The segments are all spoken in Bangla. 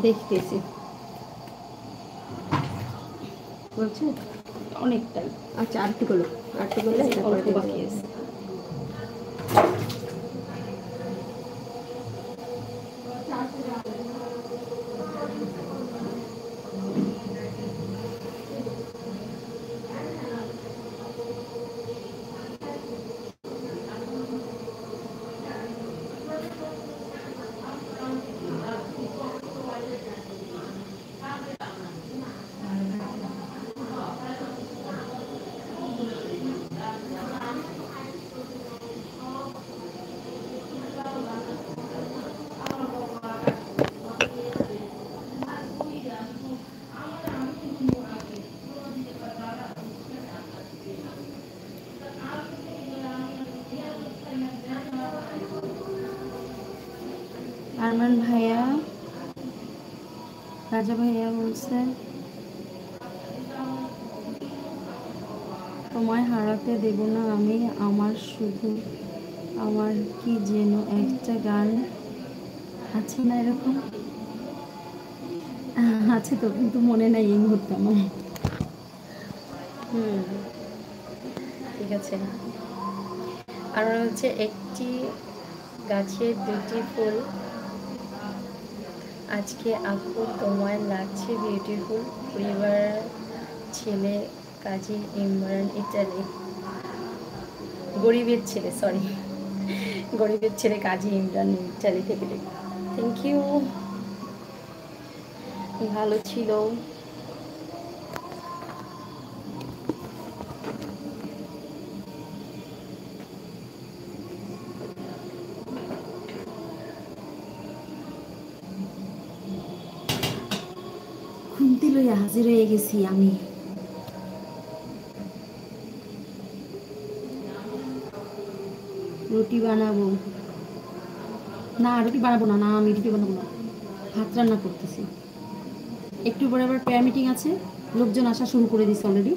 দেখতেছি বলছে অনেকটাই। আচ্ছা আরটু করলো অল্প বাকি আছে। আরমান ভাইয়া, রাজা ভাইয়া বলছে তোমায় হারাতে দেব না আমি, আমার শুধু আমার কি যেন একটা গান আছে না এরকম, আছে তো কিন্তু মনে নাই এই মুহূর্তে আমার। ঠিক আছে। আর হচ্ছে একটি গাছের দুটি ফুল, আজকে আপু তোমায় লাগছে বিউটিফুল, পরিবার ছেলে কাজী ইমরান ইটালি, গরিবের ছেলে, সরি গরিবের ছেলে কাজী ইমরান ইটালি থেকে। থ্যাংক ইউ, ভালো ছিল। খুন্তি লইয়া হাজির হয়ে গেছি আমি। রুটি বানাবো না, রুটি বানাবো না, আমি রুটি বানাবো না, ভাত রান্না করতেছি। একটু পরে আবার প্রেয়ার মিটিং আছে, লোকজন আসা শুরু করে দিচ্ছে অলরেডি।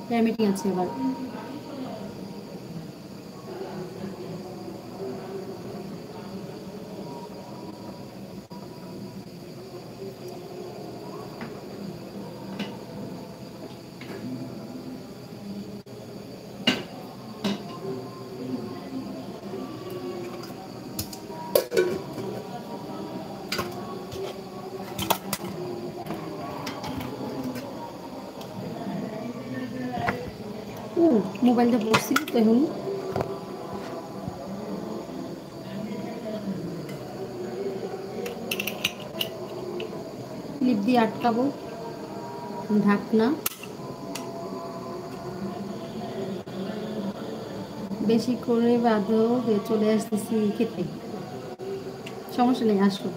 প্রেয়ার মিটিং আছে আবার। মোবাইলটা পড়ছি তো এখন ক্লিপ দিয়ে আটকাবো, ঢাকনা বেশি করে বাঁধো, চলে আসতেছি খেতে, সমস্যা নেই, আসো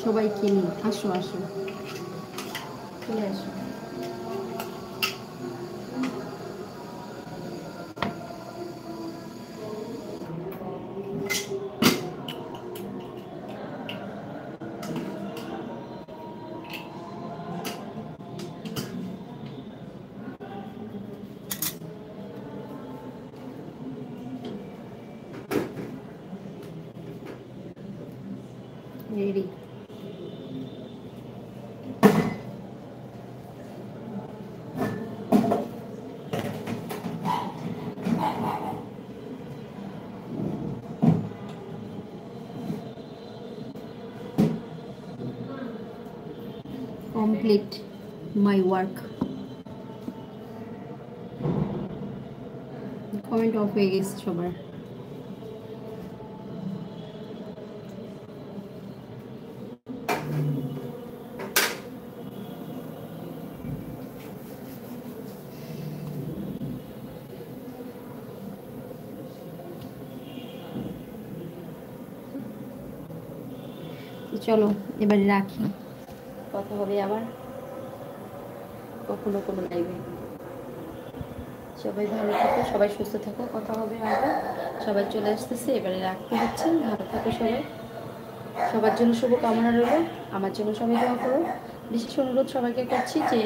সবাইকে নিয়ে, আসো আসো চলে আসো। Ready. Complete my work. Comment of হয়ে গেছে সবার। চলো এবারে রাখি, কথা হবে আবার কখনো কোনো লাইভে। সবাই ভালো থাকো, সবাই সুস্থ থাকো, কথা হবে আবার। সবাই চলে আসতেছে, এবারে রাখতে হচ্ছে। ভালো থাকো সবাই, সবার জন্য শুভ কামনা রইল, আমার জন্য সবাই দোয়া করো। বিশেষ অনুরোধ সবাইকে করছি যে